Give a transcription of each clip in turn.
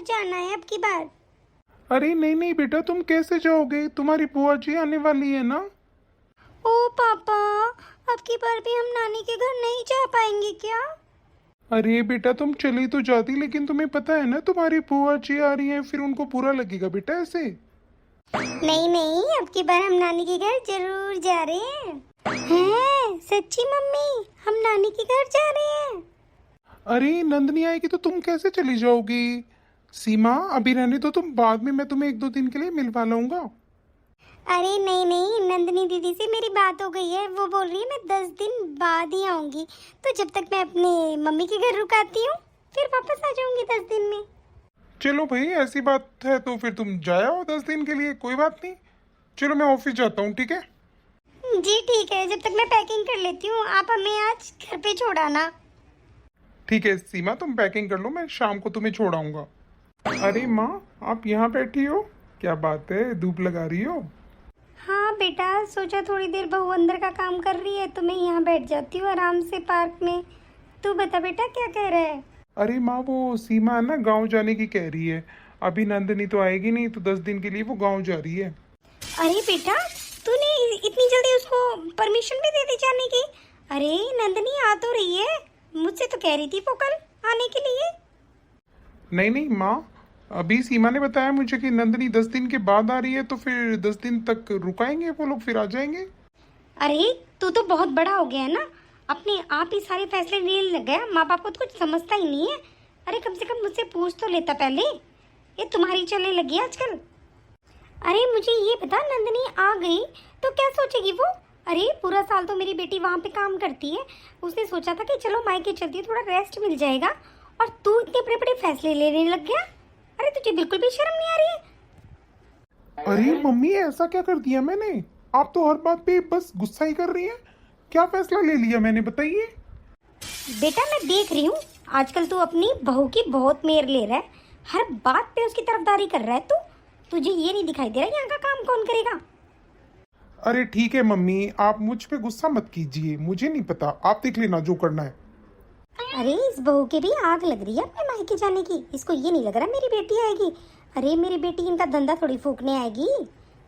जाना है अब की बार। अरे नहीं नहीं बेटा, तुम कैसे जाओगे? तुम्हारी बुआ जी आने वाली है ना। ओ पापा, अब की बार भी हम नानी के घर नहीं जा पाएंगे क्या? अरे बेटा, तुम चली तो जाती, लेकिन तुम्हें पता है ना तुम्हारी बुआ जी आ रही है, फिर उनको बुरा लगेगा बेटा ऐसे। नहीं नहीं, अब की बार हम नानी के घर जरूर जा रहे हैं सच्ची मम्मी, हम नानी के घर जा रहे हैं। अरे नंदनी आएगी तो तुम कैसे चली जाओगी? सीमा, अभी रहने दो, तुम बाद में मैं तुम्हें 1-2 दिन के लिए मिलवा लाऊंगा। अरे नहीं नहीं, नंदनी दीदी से मेरी बात हो गई है, वो बोल रही है मैं 10 दिन बाद ही आऊंगी। तो जब तक मैं अपने मम्मी के घर रुकाती हूँ, फिर वापस आ जाऊंगी 10 दिन में। चलो भाई, ऐसी बात है तो फिर तुम जाओ 10 दिन के लिए, कोई बात नहीं। चलो मैं ऑफिस जाता हूँ, ठीक है? जी ठीक है, जब तक मैं पैकिंग कर लेती हूँ, आप हमें आज घर पे छोड़ाना। ठीक है सीमा, तुम पैकिंग कर लो, मैं शाम को तुम्हें छोड़ आऊंगा। अरे माँ, आप यहाँ बैठी हो? क्या बात है, धूप लगा रही हो? हाँ बेटा, सोचा थोड़ी देर बहू अंदर का काम कर रही है तो मैं यहाँ बैठ जाती हूँ आराम से पार्क में। तू बता बेटा, क्या कह रहा है? अरे माँ, वो सीमा है ना, गाँव जाने की कह रही है। अभी नंदनी तो आएगी नहीं, तो 10 दिन के लिए वो गाँव जा रही है। अरे बेटा, तूने इतनी जल्दी उसको परमिशन भी दे दी जाने की? अरे नंदनी आ तो रही है, मुझसे तो कह रही थी वो कल आने के लिए। नहीं नहीं माँ, अभी सीमा ने बताया मुझे कि नंदनी 10 दिन के बाद आ रही है, तो फिर 10 दिन तक रुकाएंगे वो लोग, फिर आ जाएंगे। अरे तू तो बहुत बड़ा हो गया है ना, अपने आप ही सारे फैसले लेने लग गया, माँ बाप को तो कुछ समझता ही नहीं है। अरे कम से कम मुझसे पूछ तो लेता पहले, ये तुम्हारी चलने लगी है आजकल। अरे मुझे ये बता, नंदनी आ गई तो क्या सोचेगी वो? अरे पूरा साल तो मेरी बेटी वहाँ पे काम करती है, उसने सोचा था कि चलो मायके चलती है, थोड़ा रेस्ट मिल जाएगा, और तू इतने बड़े बड़े फैसले लेने लग गया। अरे तुझे बिल्कुल भी शर्म नहीं आ रही है? अरे मम्मी, ऐसा क्या कर दिया मैंने? आप तो हर बात पे बस गुस्सा ही कर रही हैं। क्या फैसला ले लिया मैंने, बताइए। बेटा मैं देख रही हूँ, आजकल तू अपनी बहू की बहुत मेर ले रहा है, हर बात पे उसकी तरफदारी कर रहा है तू। तुझे ये नहीं दिखाई दे रहा यहाँ का काम कौन करेगा? अरे ठीक है मम्मी, आप मुझ पे गुस्सा मत कीजिए, मुझे नहीं पता, आप देख लेना जो करना है। अरे इस बहू के भी आग लग रही है अपने मायके जाने की, इसको ये नहीं लग रहा मेरी बेटी आएगी। अरे मेरी बेटी इनका धंधा थोड़ी फूकने आएगी,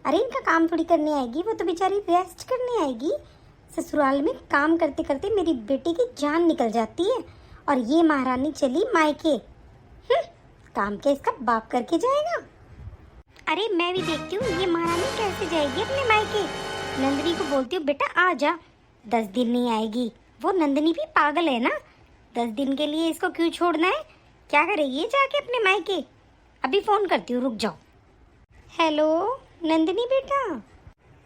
अरे इनका काम थोड़ी करने आएगी, वो तो बेचारी रेस्ट करने आएगी। ससुराल में काम करते करते मेरी बेटी की जान निकल जाती है, और ये महारानी चली मायके। काम क्या इसका बाप करके जाएगा? अरे मैं भी देखती हूँ ये महारानी कैसे जाएगी अपने मायके। नंदनी को बोलती हूँ बेटा आ जा, 10 दिन नहीं आएगी। वो नंदनी भी पागल है ना, 10 दिन के लिए इसको क्यों छोड़ना है? क्या करेगी ये जाके अपने मायके? अभी फोन करती हूँ, रुक जाओ। हेलो नंदनी बेटा।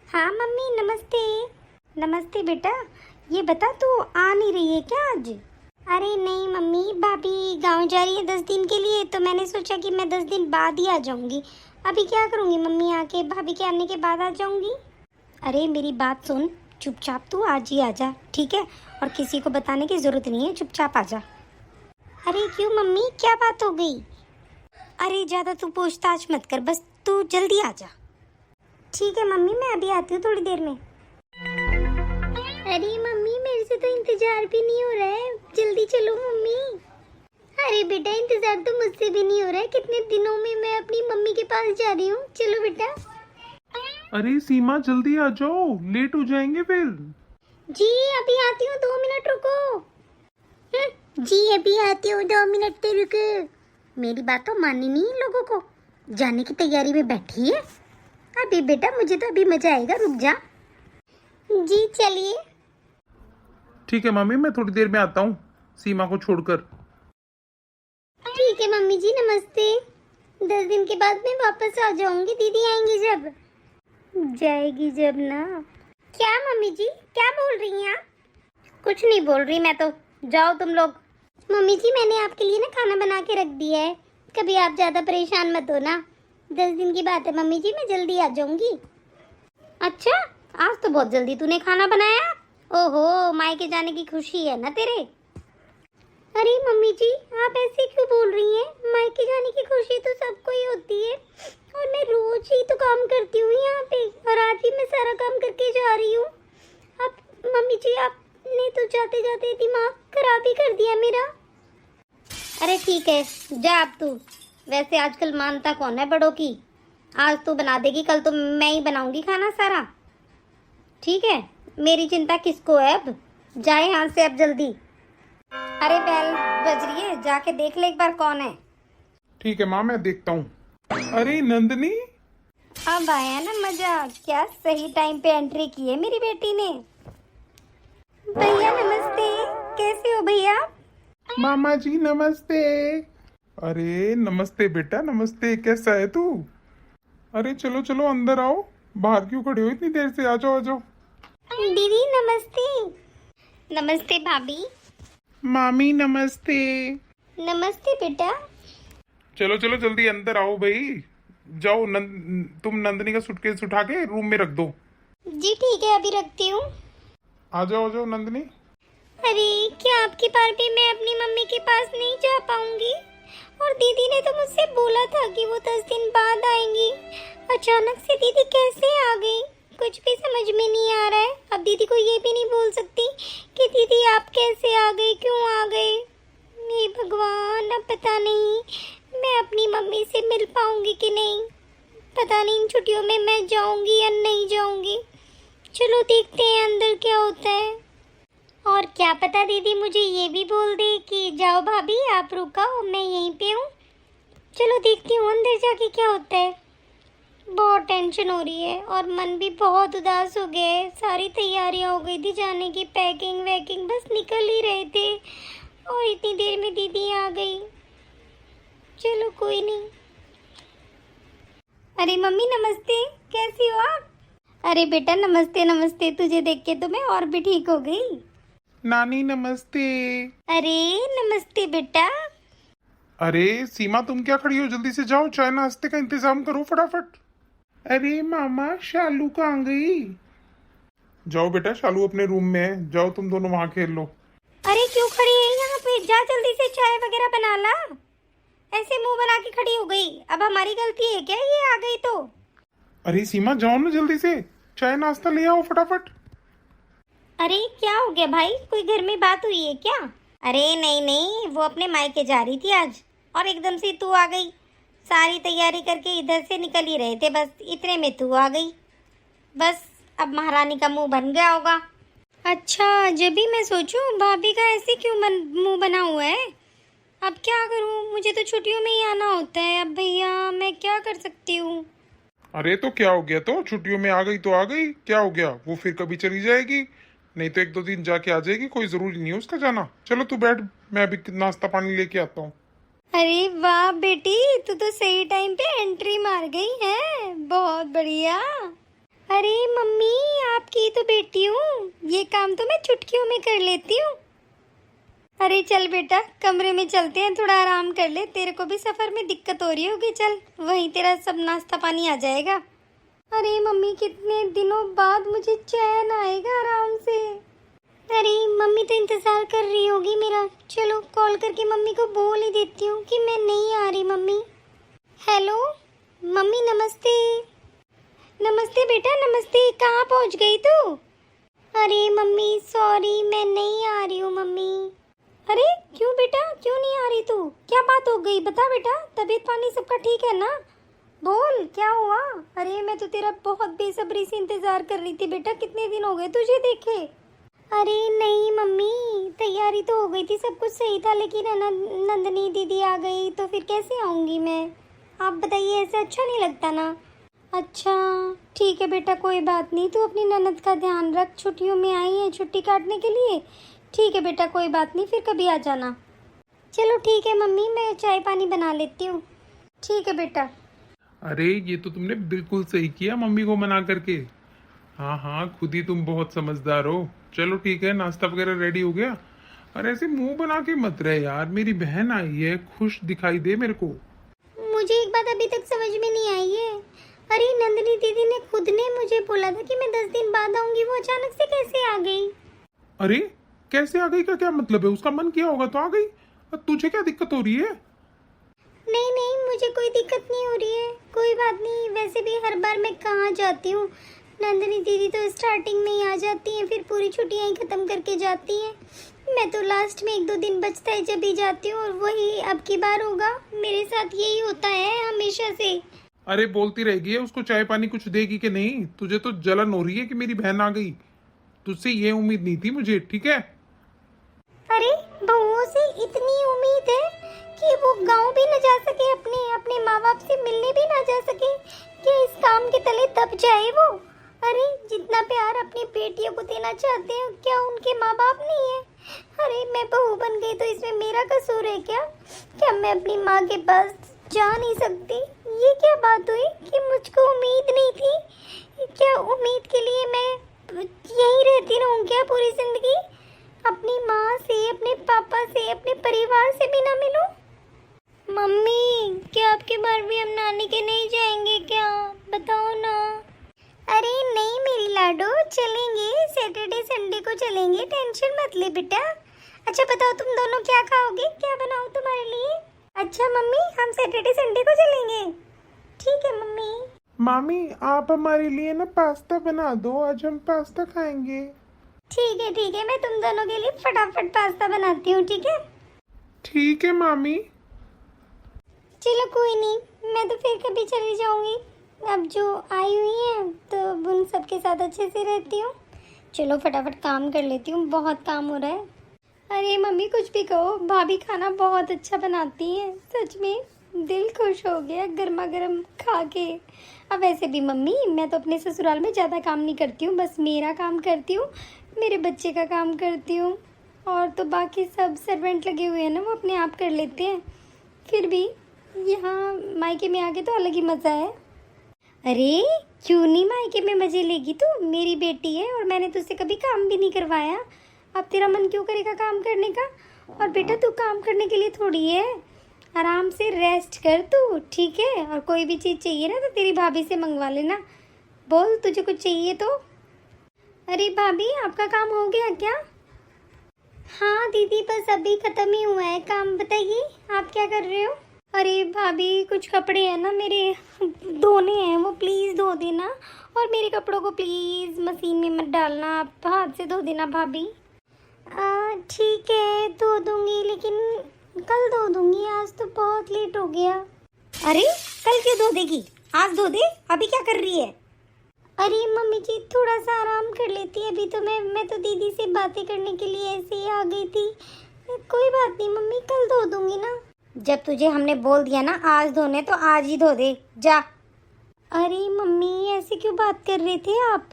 हाँ मम्मी, नमस्ते। नमस्ते बेटा, ये बता तू आ नहीं रही है क्या आज? अरे नहीं मम्मी, भाभी गांव जा रही है 10 दिन के लिए, तो मैंने सोचा कि मैं 10 दिन बाद ही आ जाऊंगी। अभी क्या करूंगी मम्मी, आके भाभी के आने के बाद आ जाऊंगी। अरे मेरी बात सुन, चुपचाप तू आज ही आ जा, ठीक है? और किसी को बताने की जरूरत नहीं है, चुपचाप आ जा। अरे क्यों मम्मी, क्या बात हो गई? अरे ज़्यादा तू पूछताछ मत कर, बस तू जल्दी आ जा। ठीक है मम्मी, मैं अभी आती हूँ थोड़ी देर में। अरे मम्मी, मेरे से तो इंतजार भी नहीं हो रहा है, जल्दी चलो मम्मी। अरे बेटा, इंतजार तो मुझसे भी नहीं हो रहा है, कितने दिनों में मैं अपनी मम्मी के पास जा रही हूँ, चलो बेटा। अरे सीमा, जल्दी आ जाओ, लेट हो जाएंगे फिर। जी अभी आती हूँ, 2 मिनट रुको। जी अभी आती हूँ, 2 मिनट पे रुको। मेरी बात तो माननी नहीं इन लोगों को, जाने की तैयारी में बैठी है। अभी बेटा मुझे तो अभी मजा आएगा, रुक जा। जी चलिए। ठीक है मम्मी, मैं थोड़ी देर में आता हूँ सीमा को छोड़कर। ठीक है मम्मी जी, नमस्ते। 10 दिन के बाद मैं वापस आ जाऊंगी, दीदी आएंगी जब। जाएगी जब ना। क्या मम्मी जी, क्या बोल रही हैं आप? कुछ नहीं बोल रही मैं तो, जाओ तुम लोग। मम्मी जी मैंने आपके लिए ना खाना बना के रख दिया है, कभी आप ज़्यादा परेशान मत हो ना। 10 दिन की बात है मम्मी जी, मैं जल्दी आ जाऊंगी। अच्छा, आज तो बहुत जल्दी तूने खाना बनाया। ओहो, मायके जाने की खुशी है ना तेरे? अरे मम्मी जी, आप ऐसे क्यों बोल रही हैं? मायके जाने की खुशी तो सबको ही होती है, और मैं रोज ही तो काम करती हूँ यहाँ पे, और आज भी मैं सारा काम करके जा रही हूँ। अब मम्मी जी, आपने तो जाते जाते दिमाग खराब ही कर दिया मेरा। अरे ठीक है, जा अब तू, वैसे आजकल मानता कौन है बड़ों की। आज तू बना देगी, कल तो मैं ही बनाऊंगी खाना सारा। ठीक है, मेरी चिंता किसको है अब। जाए यहाँ से अब जल्दी। अरे बेल बज रही है, जाके देख ले एक बार कौन है। ठीक है माँ, मैं देखता हूँ। अरे नंदनी, अब आया ना मजा। क्या सही टाइम पे एंट्री की है मेरी बेटी ने। भैया नमस्ते, कैसे हो भैया? मामा जी नमस्ते। अरे नमस्ते बेटा, नमस्ते। कैसा है तू? अरे चलो चलो अंदर आओ, बाहर क्यों खड़े हो इतनी देर से? आ जाओ आ जाओ। दीदी नमस्ते। नमस्ते भाभी। मामी नमस्ते। नमस्ते बेटा। चलो चलो जल्दी अंदर आओ भाई। जाओ तुम नंदनी का सूटकेस उठा के रूम में रख दो। जी ठीक है, अभी रखती हूँ। आ जाओ नंदनी। अरे क्या आपकी बार भी मैं अपनी मम्मी के पास नहीं जा पाऊंगी? और दीदी ने तो मुझसे बोला था कि वो 10 दिन बाद आएंगी। अचानक से दीदी कैसे आ गई, कुछ भी समझ में नहीं आ रहा है। अब दीदी को ये भी नहीं बोल सकती कि दीदी आप कैसे आ गई, क्यों आ गए। हे भगवान, अब पता नहीं मैं अपनी मम्मी से मिल पाऊंगी कि नहीं। पता नहीं इन छुट्टियों में मैं जाऊंगी या नहीं जाऊंगी। चलो देखते हैं अंदर क्या होता है। और क्या पता दीदी मुझे ये भी बोल दे कि जाओ भाभी आप रुको, मैं यहीं पे हूँ। चलो देखती हूँ अंदर जाके क्या होता है। बहुत टेंशन हो रही है और मन भी बहुत उदास हो गया है। सारी तैयारियां हो गई थी जाने की, पैकिंग वैकिंग बस निकल ही रहे थे और इतनी देर में दीदी आ गई। चलो कोई नहीं। अरे मम्मी नमस्ते, कैसी हो आप? अरे बेटा नमस्ते नमस्ते, तुझे देख के तो मैं और भी ठीक हो गई। नानी नमस्ते। अरे नमस्ते बेटा। अरे सीमा, तुम क्या खड़ी हो? जल्दी से जाओ, चाय नाश्ते का इंतजाम करो फटाफट। अरे मामा, शालू कहाँ गई? जाओ बेटा, शालू अपने रूम में है, जाओ तुम दोनों वहां खेल लो। अरे क्यों खड़ी है यहाँ पे? जा जल्दी से चाय वगैरह बना ला। ऐसे मुंह बना के खड़ी हो गई, अब हमारी गलती है क्या ये आ गई तो? अरे सीमा, जाओ ना जल्दी से, चाय नाश्ता ले आओ फटाफट। अरे क्या हो गया भाई, कोई घर में बात हुई है क्या? अरे नहीं नहीं, वो अपने मायके जा रही थी आज और एकदम से तू आ गई। सारी तैयारी करके इधर से निकल ही रहे थे, बस इतने में तू आ गई। बस अब महारानी का मुंह बन गया होगा। अच्छा, जब भी मैं सोचूं भाभी का ऐसे क्यों मुंह बना हुआ है। अब क्या करूं, मुझे तो छुट्टियों में ही आना होता है। अब भैया मैं क्या कर सकती हूँ? अरे तो क्या हो गया, तो छुट्टियों में आ गई तो आ गई, क्या हो गया? वो फिर कभी चली जाएगी, नहीं तो 1-2 दिन जाके आ जाएगी, कोई जरूरी नहीं है उसका जाना। चलो तू बैठ, मैं अभी नाश्ता पानी लेके आता हूँ। अरे वाह बेटी, तू तो सही टाइम पे एंट्री मार गई है, बहुत बढ़िया। अरे मम्मी आपकी तो बेटी हूँ, ये काम तो मैं चुटकियों में कर लेती हूँ। अरे चल बेटा कमरे में चलते हैं, थोड़ा आराम कर ले, तेरे को भी सफर में दिक्कत हो रही होगी। चल वहीं तेरा सब नाश्ता पानी आ जाएगा। अरे मम्मी कितने दिनों बाद मुझे चैन आएगा आराम से। अरे मम्मी तो इंतजार कर रही होगी मेरा। चलो कॉल करके मम्मी को बोल ही देती हूँ कि मैं नहीं आ रही। मम्मी हेलो मम्मी नमस्ते। नमस्ते बेटा नमस्ते, कहाँ पहुँच गई तू? अरे मम्मी सॉरी, मैं नहीं आ रही हूँ मम्मी। अरे क्यों बेटा, क्यों नहीं आ रही तू? क्या बात हो गई, बता बेटा। तबीयत पानी सबका ठीक है ना? बोल क्या हुआ? अरे मैं तो तेरा बहुत बेसब्री से इंतजार कर रही थी बेटा, कितने दिन हो गए तुझे देखे। अरे नहीं मम्मी, तैयारी तो हो गई थी, सब कुछ सही था, लेकिन है ना नंदनी दीदी आ गई तो फिर कैसे आऊँगी मैं? आप बताइए, ऐसा अच्छा नहीं लगता ना। अच्छा ठीक है बेटा, कोई बात नहीं, तू अपनी ननद का ध्यान रख। छुट्टियों में आई है छुट्टी काटने के लिए। ठीक है बेटा कोई बात नहीं, फिर कभी आ जाना। चलो ठीक है मम्मी, मैं चाय पानी बना लेती हूँ। ठीक है बेटा। अरे ये तो तुमने बिल्कुल सही किया मम्मी को मना करके। हाँ हाँ, खुद ही तुम बहुत समझदार हो। चलो ठीक है, नाश्ता वगैरह रेडी हो गया। और ऐसे मुंह बना के मत रहे यार, मेरी बहन आई है, खुश दिखाई दे मेरे को। मुझे एक बात अभी तक समझ में नहीं आई है। अरे नंदिनी दीदी ने खुद ने मुझे बोला था कि मैं 10 दिन बाद आऊंगी, वो अचानक से कैसे आ गई? अरे कैसे आ गई का क्या मतलब है? उसका मन किया होगा तो आ गई। और तुझे क्या दिक्कत हो रही है? नहीं नहीं, मुझे कोई दिक्कत नहीं हो रही है, कोई बात नहीं। वैसे भी हर बार मैं कहाँ जाती हूँ, नंदिनी दीदी तो स्टार्टिंग में ही आ जाती हैं, फिर पूरी छुट्टियां ही खत्म करके जाती हैं। मैं तो लास्ट में 1-2 दिन बचता है जब भी जाती हूँ, और वही अब की बार होगा। मेरे साथ यही होता है हमेशा से। अरे बोलती रहेगी है, उसको चाय पानी कुछ देगी कि नहीं? तुझे तो जलन हो रही है कि मेरी बहन आ गई। तुझसे ये उम्मीद नहीं थी मुझे, ठीक है? अरे बहुओं से इतनी उम्मीद है कि वो गांव भी न जा सके, अपने अपने माँ बाप से मिलने भी ना जा सके, क्या इस काम के तले दब जाए वो? अरे जितना प्यार अपनी बेटियों को देना चाहते हैं, क्या उनके माँ बाप नहीं है? अरे मैं बहू बन गई तो इसमें मेरा कसूर है क्या? क्या मैं अपनी माँ के पास जा नहीं सकती? ये क्या बात हुई कि मुझको उम्मीद नहीं थी? क्या उम्मीद के लिए मैं यहीं रहती रहूं क्या पूरी जिंदगी? अपनी माँ से, अपने पापा से, अपने परिवार से भी ना मिलूं? मम्मी, क्या आपके बार भी हम नानी के नहीं जाएंगे क्या? बताओ ना। अरे नहीं मेरी लाडो, चलेंगे, सैटरडे संडे को चलेंगे, टेंशन मत ले बेटा। अच्छा बताओ तुम दोनों क्या खाओगे, क्या बनाऊं तुम्हारे लिए? अच्छा मम्मी, हम सैटरडे संडे को चलेंगे। ठीक है मम्मी। मामी आप हमारे लिए ना पास्ता बना दो, आज हम पास्ता खाएंगे। ठीक है, मैं तुम दोनों के लिए फटाफट पास्ता बनाती हूँ, ठीक है? ठीक है मामी। चलो कोई नहीं, मैं तो फिर कभी चली जाऊंगी। अब जो आई हुई है तो उन सबके साथ अच्छे से रहती हूँ। चलो फटाफट काम कर लेती हूँ, बहुत काम हो रहा है। अरे मम्मी कुछ भी कहो, भाभी खाना बहुत अच्छा बनाती हैं, सच में दिल खुश हो गया गर्मा गर्म खा के। अब वैसे भी मम्मी, मैं तो अपने ससुराल में ज़्यादा काम नहीं करती हूँ, बस मेरा काम करती हूँ, मेरे बच्चे का काम करती हूँ, और तो बाकी सब सर्वेंट लगे हुए हैं ना, वो अपने आप कर लेते हैं। फिर भी यहाँ मायके में आके तो अलग ही मज़ा है। अरे क्यों नहीं मायके में मज़े लेगी तू? मेरी बेटी है और मैंने तुझसे कभी काम भी नहीं करवाया। अब तेरा मन क्यों करेगा काम करने का? और बेटा तू काम करने के लिए थोड़ी है, आराम से रेस्ट कर तू, ठीक है? और कोई भी चीज़ चाहिए ना तो तेरी भाभी से मंगवा लेना। बोल तुझे कुछ चाहिए तो। अरे भाभी आपका काम हो गया क्या? हाँ दीदी, बस अभी ख़त्म ही हुआ है काम। बताइए आप क्या कर रहे हो? अरे भाभी कुछ कपड़े हैं ना मेरे, धोने हैं, वो प्लीज़ धो देना। और मेरे कपड़ों को प्लीज़ मशीन में मत डालना, आप हाथ से धो देना भाभी। ठीक है धो दूँगी, लेकिन कल धो दूँगी, आज तो बहुत लेट हो गया। अरे कल क्यों धो देगी, आज धो दे। अभी क्या कर रही है? अरे मम्मी जी थोड़ा सा आराम कर लेती है अभी तो। मैं तो दीदी से बातें करने के लिए ऐसे ही आ गई थी। कोई बात नहीं मम्मी, कल धो दूँगी ना। जब तुझे हमने बोल दिया ना आज धोने, तो आज ही धो दे, जा। अरे मम्मी ऐसे क्यों बात कर रहे थे आप?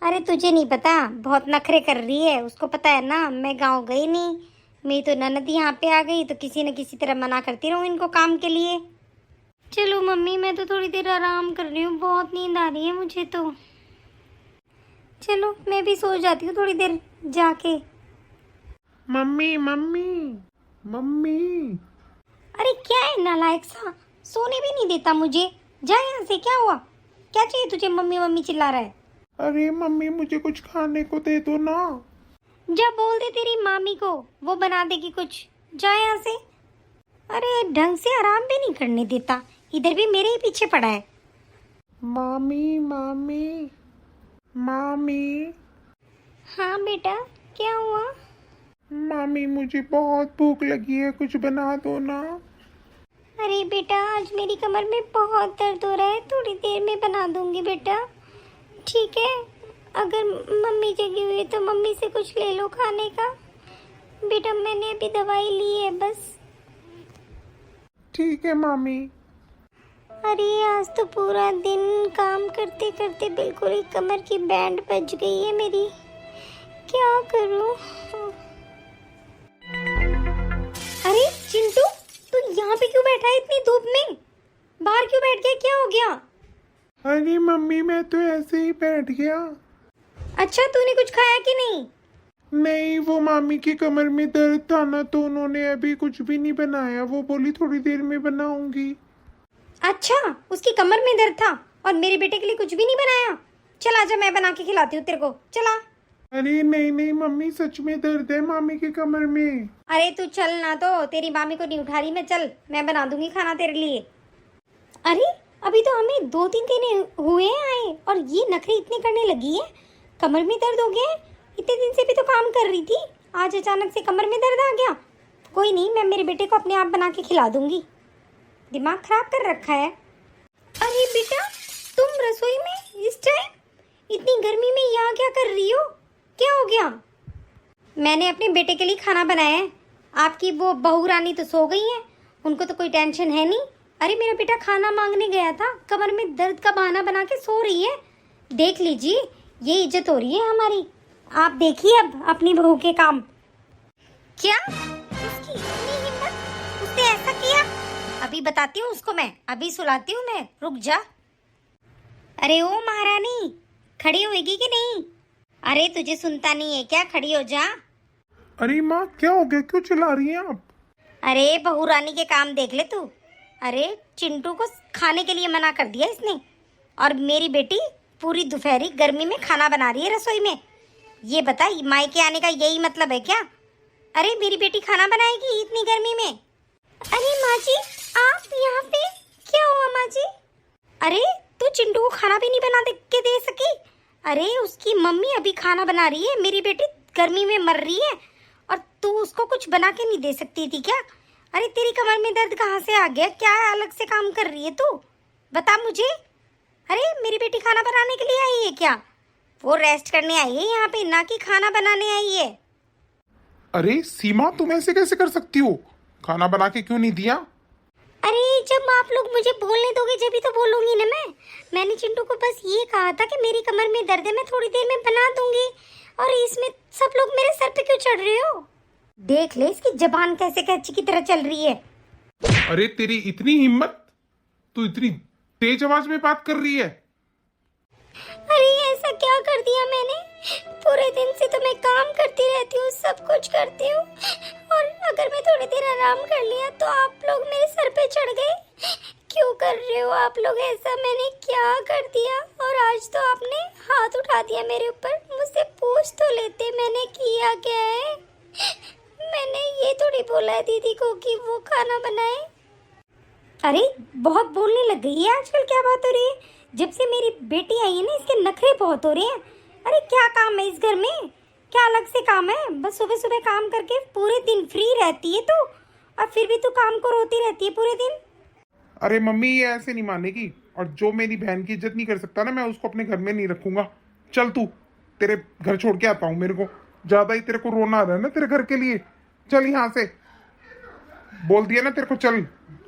अरे तुझे नहीं पता, बहुत नखरे कर रही है, उसको पता है ना मैं गांव गई नहीं, मेरी तो ननद यहाँ पे आ गई, तो किसी न किसी तरह मना करती रहूँ इनको काम के लिए। चलो मम्मी मैं तो थोड़ी देर आराम कर रही हूँ, बहुत नींद आ रही है मुझे तो। चलो मैं भी सो जाती हूँ थोड़ी देर जाके। Mummy mummy mummy. अरे क्या है नालायक सा, सोने भी नहीं देता मुझे। जा यहाँ से, क्या हुआ? क्या चाहिए तुझे? मम्मी मम्मी चिल्ला रहा है। अरे मम्मी मुझे कुछ खाने को दे दो ना। जा बोल दे तेरी मामी को, वो बना देगी कुछ। जा यहाँ से। अरे ढंग से आराम भी नहीं करने देता, इधर भी मेरे ही पीछे पड़ा है। मामी मामी मामी। हाँ बेटा क्या हुआ? मामी मुझे बहुत भूख लगी है, कुछ बना दो ना। अरे बेटा आज मेरी कमर में बहुत दर्द हो रहा है, थोड़ी देर में बना दूंगी बेटा, ठीक है? अगर मम्मी जगी हुई है तो मम्मी से कुछ ले लो खाने का। बेटा मैंने अभी दवाई ली है बस। ठीक है मामी। अरे आज तो पूरा दिन काम करते करते बिल्कुल ही कमर की बैंड बज गई है मेरी, क्या करूं? अरे चिंटू तू यहाँ पे क्यों बैठा है इतनी धूप में? बाहर क्यों बैठ गया, क्या हो गया? अरे मम्मी मैं तो ऐसे ही बैठ गया। अच्छा तूने कुछ खाया कि नहीं? नहीं, वो मामी की कमर में दर्द था ना, तो उन्होंने अभी कुछ भी नहीं बनाया, वो बोली थोड़ी देर में बनाऊंगी। अच्छा उसकी कमर में दर्द था और मेरे बेटे के लिए कुछ भी नहीं बनाया? चल आजा मैं बना के खिलाती हूँ तेरे को, चला। अरे नहीं नहीं मम्मी, सच में दर्द है मामी की कमर में। अरे तू चल ना, तो तेरी मामी को नहीं उठा रही मैं, चल मैं बना दूंगी खाना तेरे लिए। अरे अभी तो हमें 2-3 दिन हुए हैं आए और ये नखरे इतने करने लगी है। कमर में दर्द हो गया है। इतने दिन से भी तो काम कर रही थी, आज अचानक से कमर में दर्द आ गया। कोई नहीं, मैं मेरे बेटे को अपने आप बना के खिला दूंगी। दिमाग खराब कर रखा है। अरे बेटा, तुम रसोई में इस टाइम इतनी गर्मी में यहाँ क्या कर रही हो? क्या हो गया? मैंने अपने बेटे के लिए खाना बनाया है। आपकी वो बहू रानी तो सो गई है, उनको तो कोई टेंशन है नहीं। अरे मेरा बेटा खाना मांगने गया था, कमर में दर्द का बहाना बना के सो रही है। देख लीजिए, ये इज्जत हो रही है हमारी। आप देखिए अब अपनी बहू के काम। क्या उसकी इतनी हिम्मत, उसने ऐसा किया? अभी बताती हूँ उसको मैं, अभी सुलाती हूँ मैं, रुक जा। अरे ओ महारानी, खड़ी होएगी कि नहीं? अरे तुझे सुनता नहीं है क्या? खड़ी हो जा। अरे माँ क्या हो गया, क्यों चिल्ला रही हैं आप? अरे बहू रानी के काम देख ले तू। अरे चिंटू को खाने के लिए मना कर दिया इसने, और मेरी बेटी पूरी दोपहरी गर्मी में खाना बना रही है रसोई में। ये बता, मायके आने का यही मतलब है क्या? अरे मेरी बेटी खाना बनाएगी इतनी गर्मी में? अरे माँ जी, आप यहाँ पे? क्या हुआ माँ जी? अरे तू चिंटू को खाना भी नहीं बना के दे सकी? अरे उसकी मम्मी अभी खाना बना रही है, मेरी बेटी गर्मी में मर रही है और तू उसको कुछ बना के नहीं दे सकती थी क्या? अरे तेरी कमर में दर्द कहाँ से आ गया? क्या अलग से काम कर रही है तू? बता मुझे। अरे मेरी बेटी खाना बनाने के लिए आई है क्या? वो रेस्ट करने आई है यहाँ पे, ना कि खाना बनाने आई है। अरे सीमा, तुम ऐसे कैसे कर सकती हो? खाना बना के क्यों नहीं दिया? अरे जब आप लोग मुझे बोलने दोगे जब ही तो बोलूंगी ना मैंने चिंटू को बस ये कहा था कि मेरी कमर में दर्द है, मैं थोड़ी देर में बना दूंगी। और इसमें सब लोग मेरे सर पे क्यों चढ़ रहे हो? देख ले इसकी जबान कैसे कैची की तरह चल रही है। अरे तेरी इतनी हिम्मत, तू इतनी तेज आवाज में बात कर रही है? अरे ऐसा क्या कर दिया मैंने? पूरे दिन से तो मैं काम करती रहती हूँ, सब कुछ करती हूँ, और अगर मैं थोड़ी देर आराम कर लिया तो आप लोग मेरे सर पे चढ़ गए। क्यों कर रहे हो आप लोग ऐसा? मैंने क्या कर दिया? और आज तो आपने हाथ उठा दिया मेरे ऊपर। मुझसे पूछ तो लेते मैंने किया क्या है। मैंने ये थोड़ी बोला है दीदी को कि वो खाना बनाए। अरे बहुत बोलने लग गई है आजकल, क्या बात हो रही है? जब से मेरी बेटी आई है ना, इसके नखरे बहुत हो रहे हैं। अरे क्या काम है इस घर में? क्या अलग से काम है? बस सुबह सुबह काम करके पूरे दिन फ्री रहती है तू, और फिर भी तू काम को रोती रहती है पूरे दिन। अरे मम्मी, ये ऐसे नहीं मानेगी, और जो मेरी बहन की इज्जत नहीं कर सकता ना, मैं उसको अपने घर में नहीं रखूंगा। चल तू, तेरे घर छोड़ के आता हूँ। मेरे को ज्यादा ही तेरे को रोना आ रहा है ना तेरे घर के लिए। चल यहाँ से, बोल दिया ना तेरे को, चल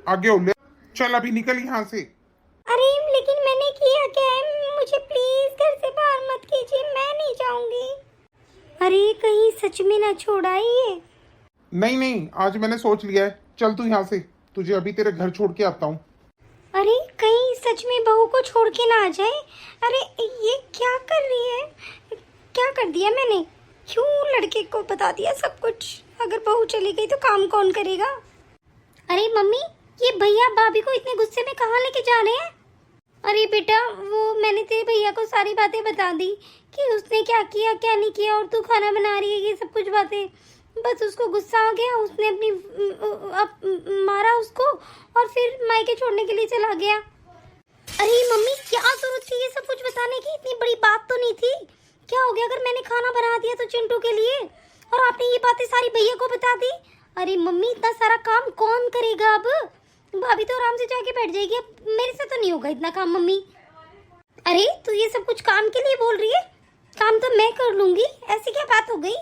आगे हो ले, चल अभी निकल यहाँ से। अरे लेकिन मैंने किया क्या है? मुझे प्लीज घर से बाहर मत कीजिए, मैं नहीं जाऊंगी। अरे कहीं सच में ना छोड़ा ये? नहीं नहीं, आज मैंने सोच लिया है। चल तू यहाँ से, तुझे अभी तेरे घर छोड़ के आता हूँ। अरे कहीं सच में बहू को छोड़ के ना आ जाए। अरे ये क्या कर रही है? क्या कर दिया मैंने? क्यों लड़के को बता दिया सब कुछ? अगर बहू चली गई तो काम कौन करेगा? अरे मम्मी, ये भैया भाभी को इतने गुस्से में कहाँ लेके जा रहे हैं? अरे बेटा, वो मैंने तेरे भैया को सारी बातें बता दी कि उसने क्या किया क्या नहीं किया, और तू खाना बना रही है, ये सब कुछ बातें। बस उसको गुस्सा आ गया, उसने अपनी मारा उसको, और फिर मायके छोड़ने के लिए चला गया। अरे मम्मी, क्या जरूरत थी ये सब कुछ बताने की? इतनी बड़ी बात तो नहीं थी। क्या हो गया अगर मैंने खाना बना दिया तो चिंटू के लिए, और आपने ये बातें सारी भैया को बता दी? अरे मम्मी, इतना सारा काम कौन करेगा अब? भाभी तो आराम से जाके बैठ जाएगी, अब मेरे से तो नहीं होगा इतना काम मम्मी। अरे तू ये सब कुछ काम के लिए बोल रही है? काम तो मैं कर लूंगी, ऐसी क्या बात हो गई?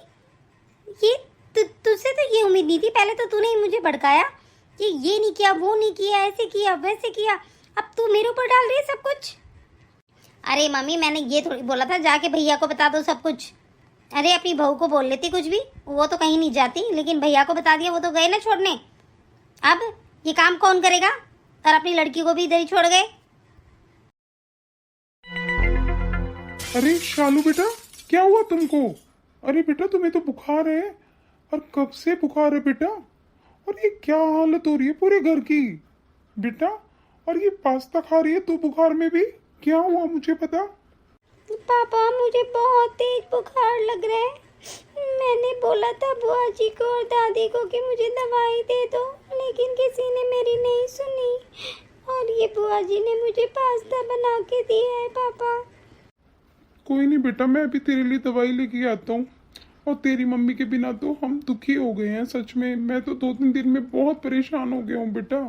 ये तुझसे तो ये उम्मीद नहीं थी। पहले तो तूने ही मुझे भड़काया कि ये नहीं किया, वो नहीं किया, ऐसे किया, वैसे किया, अब तू मेरे ऊपर डाल रही है सब कुछ। अरे मम्मी, मैंने ये थोड़ी बोला था जाके भैया को बता दो सब कुछ। अरे अपनी बहू को बोल लेती कुछ भी, वो तो कहीं नहीं जाती, लेकिन भैया को बता दिया, वो तो गए ना छोड़ने। अब ये काम कौन करेगा? और अपनी लड़की को भी इधर ही छोड़ गए। अरे शालू बेटा, क्या हुआ तुमको? अरे बेटा, तुम्हें तो बुखार है, और कब से बुखार है बेटा? और ये क्या हालत हो रही है पूरे घर की बेटा? और ये पास्ता खा रही है तू बुखार में भी, क्या हुआ मुझे पता? पापा, मुझे बहुत तेज बुखार लग रहा है। मैंने बोला था बुआ जी को और दादी को कि मुझे दवाई दे दो, लेकिन किसी ने मेरी नहीं सुनी, और ये बुआ पापा जी ने मुझे पास्ता बना के दिया है पापा। कोई नहीं बेटा, मैं अभी तेरे लिए दवाई लेके आता हूँ। और तेरी मम्मी के बिना तो हम दुखी हो गए हैं सच में। मैं तो 2-3 दिन में बहुत परेशान हो गया हूँ बेटा।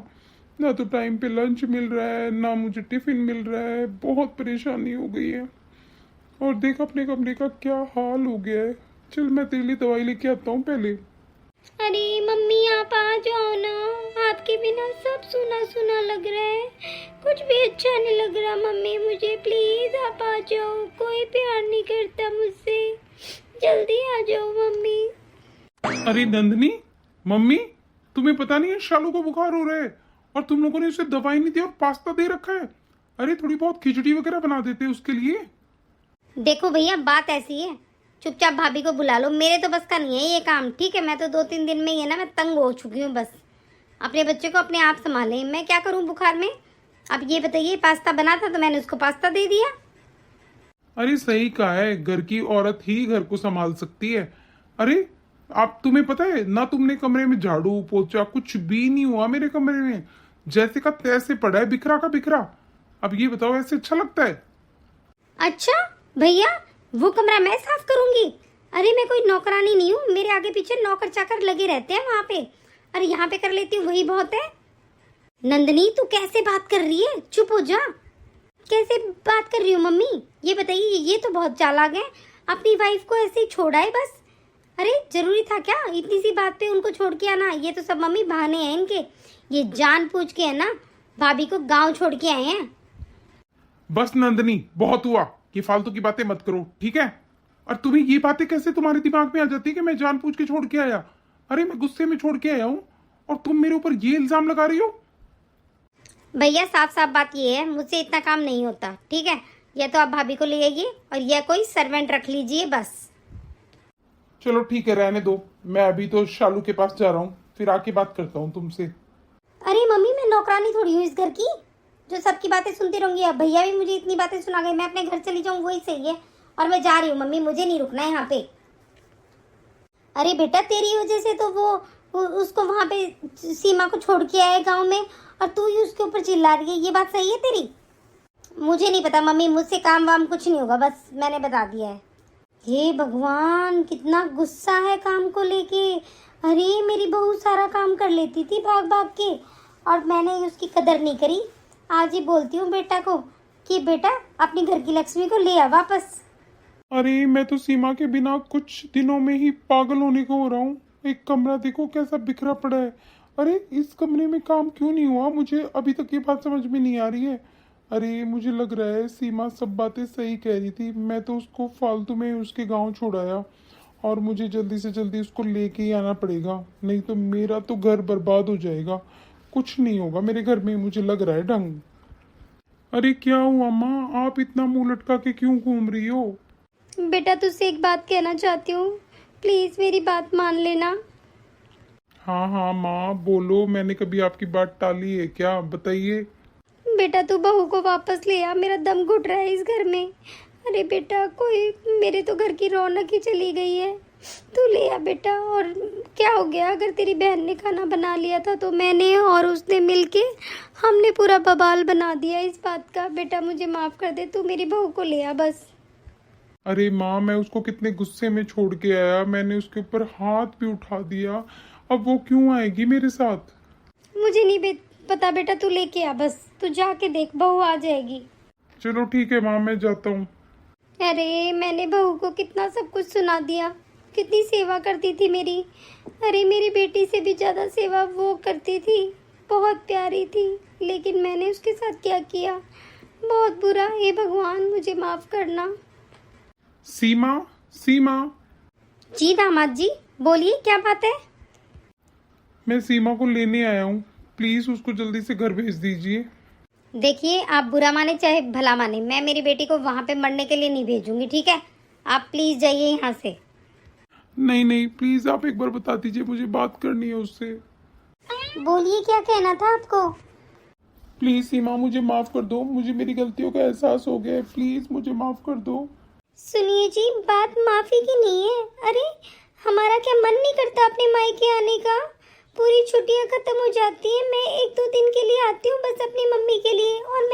ना तो टाइम पे लंच मिल रहा है, ना मुझे टिफिन मिल रहा है। बहुत परेशानी हो गई है। और देख अपने कमरे का क्या हाल हो गया है। चल मैं तेरे लिए दवाई लेके आता हूँ पहले। अरे मम्मी आप आ जाओ ना, आपके बिना सब सुना सुना लग रहा है, कुछ भी अच्छा नहीं लग रहा। मम्मी मुझे प्लीज आप आ जाओ, कोई प्यार नहीं करता मुझसे, जल्दी आ जाओ मम्मी। अरे नंदनी, मम्मी तुम्हें पता नहीं है शालू को बुखार हो रहा है और तुम लोगों ने उसे दवाई नहीं दी और पास्ता दे रखा है। अरे थोड़ी बहुत खिचड़ी वगैरह बना देते उसके लिए। देखो भैया बात ऐसी है, चुपचाप भाभी को बुला लो, मेरे तो बस का नहीं है ये काम, ठीक है। मैं तो 2-3 दिन में ही है ना, मैं तंग हो चुकी हूँ। बस अपने बच्चे को अपने आप संभालें, मैं क्या करूँ बुखार में। अब ये बताइए, पास्ता बना था तो मैंने उसको पास्ता दे दिया। अरे सही कहा है, घर की औरत ही घर को संभाल सकती है। अरे आप तुम्हें पता है ना, तुमने कमरे में झाड़ू पोछा कुछ भी नहीं हुआ मेरे कमरे में, जैसे का तैसे पड़ा है, बिखरा का बिखरा। अब ये बताओ ऐसे अच्छा लगता है? अच्छा भैया, वो कमरा मैं साफ करूंगी? अरे मैं कोई नौकरानी नहीं हूँ, मेरे आगे पीछे नौकर चाकर लगे रहते हैं वहाँ पे। अरे यहाँ पे कर लेती हूँ, वही बहुत है। नंदनी तू कैसे बात कर रही है, चुप हो जा। कैसे बात कर रही हूँ मम्मी, ये बताइए। ये तो बहुत चालाक है, अपनी वाइफ को ऐसे ही छोड़ा है बस। अरे जरूरी था क्या इतनी सी बात पे उनको छोड़ के आना? ये तो सब मम्मी बहाने हैं इनके, ये जान पूछ के है ना भाभी को गाँव छोड़ के आए हैं। बस नंदनी बहुत हुआ, ये फालतू की बातें मत करो ठीक है। और तुम्हें ये बातें कैसे तुम्हारे दिमाग में आ जाती है कि मैं जानबूझ के छोड़ के आया? अरे मैं गुस्से में छोड़ के आया हूँ और तुम मेरे ऊपर ये इल्जाम लगा रही हो। भैया साफ साफ बात ये है, मुझसे इतना काम नहीं होता, ठीक है। या तो आप भाभी को ले आइए और या कोई सर्वेंट रख लीजिए बस। चलो ठीक है रहने दो, मैं अभी तो शालू के पास जा रहा हूँ, फिर आके बात करता हूँ तुमसे। अरे मम्मी मैं नौकरानी थोड़ी हूँ इस घर की जो सबकी बातें सुनती रहूंगी। अब भैया भी मुझे इतनी बातें सुना गए, मैं अपने घर चली जाऊँ वही सही है। और मैं जा रही हूँ मम्मी, मुझे नहीं रुकना है यहाँ पे। अरे बेटा तेरी वजह से तो वो उसको वहाँ पे सीमा को छोड़ के आए गाँव में, और तू ही उसके ऊपर चिल्ला रही है, ये बात सही है तेरी? मुझे नहीं पता मम्मी, मुझसे काम वाम कुछ नहीं होगा, बस मैंने बता दिया है। हे भगवान कितना गुस्सा है काम को लेके। अरे मेरी बहू सारा काम कर लेती थी भाग भाग के, और मैंने उसकी कदर नहीं करी। आज ही बोलती हूँ बेटा को कि बेटा अपनी घर की लक्ष्मी को ले आ वापस। अरे मैं तो सीमा के बिना कुछ दिनों में ही पागल होने को हो रहा हूँ। एक कमरा देखो कैसा बिखरा पड़ा है। अरे इस कमरे में काम क्यों नहीं हुआ, मुझे अभी तक ये बात समझ में नहीं आ रही है। अरे मुझे लग रहा है सीमा सब बातें सही कह रही थी, मैं तो उसको फालतू में उसके गांव छोड़ाया, और मुझे जल्दी से जल्दी उसको लेके ही आना पड़ेगा, नहीं तो मेरा तो घर बर्बाद हो जाएगा। कुछ नहीं होगा मेरे घर में, मुझे लग रहा है ढंग। अरे क्या हुआ माँ, आप इतना मुंह लटका के क्यों घूम रही हो? बेटा तुझसे एक बात कहना चाहती हूँ, प्लीज मेरी बात मान लेना। हाँ हाँ माँ बोलो, मैंने कभी आपकी बात टाली है क्या, बताइए। बेटा तू बहू को वापस ले आ, मेरा दम घुट रहा है इस घर में। अरे बेटा कोई, मेरे तो घर की रौनक ही चली गई है, तू ले आ बेटा। और क्या हो गया, अगर तेरी बहन ने खाना बना लिया था तो मैंने और उसने मिलके हमने पूरा बवाल बना दिया इस बात का। बेटा मुझे माफ कर दे, तू मेरी बहू को ले आ बस। अरे माँ मैं उसको कितने गुस्से में छोड़ के आया, मैंने उसके ऊपर हाथ भी उठा दिया, अब वो क्यों आएगी मेरे साथ? मुझे नहीं पता बेटा, तू लेके आ बस, तू जाके देख बहू आ जाएगी। चलो ठीक है माँ मैं जाता हूँ। अरे मैंने बहू को कितना सब कुछ सुना दिया, कितनी सेवा करती थी मेरी। अरे मेरी बेटी से भी ज़्यादा सेवा वो करती थी, बहुत प्यारी थी, लेकिन मैंने उसके साथ क्या किया, बहुत बुरा। हे भगवान मुझे माफ़ करना। सीमा, सीमा। जी दामाद जी बोलिए, क्या बात है? मैं सीमा को लेने आया हूँ, प्लीज उसको जल्दी से घर भेज दीजिए। देखिए आप बुरा माने चाहे भला माने, मैं मेरी बेटी को वहाँ पे मरने के लिए नहीं भेजूंगी, ठीक है। आप प्लीज जाइए यहाँ से। नहीं नहीं प्लीज आप एक बार बता दीजिए, मुझे बात करनी है उससे। बोलिए क्या कहना था आपको? प्लीज सीमा मुझे माफ कर दो, मुझे मेरी गलतियों का एहसास हो गया है, प्लीज मुझे माफ कर दो। सुनिए जी, बात माफी की नहीं है। अरे हमारा क्या मन नहीं करता अपने मायके आने का? पूरी छुट्टियां खत्म हो जाती हैं, मैं 1-2 दिन के लिए आती हूँ बस अपनी मम्मी के लिए, और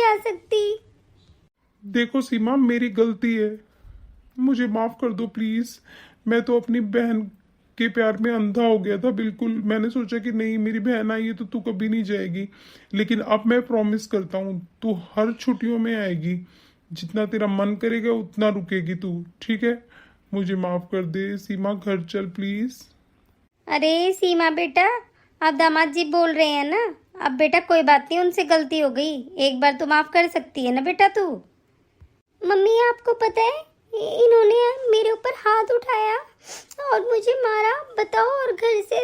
आ सकती। देखो सीमा, मेरी गलती है, मुझे माफ कर दो प्लीज। मैं तो अपनी बहन के प्यार में अंधा हो गया था बिल्कुल। मैंने सोचा कि नहीं, मेरी बहन आई है तो तू कभी नहीं जाएगी, लेकिन अब मैं प्रॉमिस करता हूँ तू हर छुट्टियों में आएगी। जितना तेरा मन करेगा उतना रुकेगी तू, ठीक है? मुझे माफ कर दे सीमा, घर चल प्लीज। अरे सीमा बेटा, अब दामाद जी बोल रहे हैं ना, अब बेटा कोई बात नहीं, उनसे गलती हो गई, एक बार तो माफ कर सकती है ना बेटा तू। मम्मी आपको पता है, इन्होंने मेरे ऊपर हाथ उठाया और मुझे मारा, बताओ, और घर से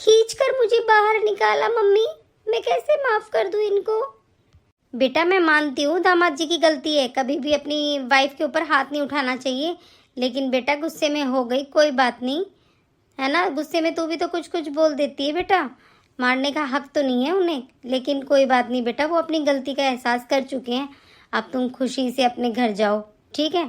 खींचकर मुझे बाहर निकाला। मम्मी मैं कैसे माफ कर दूं इनको? बेटा मैं मानती हूँ दामाद जी की गलती है, कभी भी अपनी वाइफ के ऊपर हाथ नहीं उठाना चाहिए, लेकिन बेटा गुस्से में हो गई, कोई बात नहीं, है ना? गुस्से में तू भी तो कुछ कुछ बोल देती है बेटा, मारने का हक तो नहीं है उन्हें, लेकिन कोई बात नहीं बेटा, वो अपनी गलती का एहसास कर चुके हैं। अब तुम खुशी से अपने घर जाओ, ठीक है?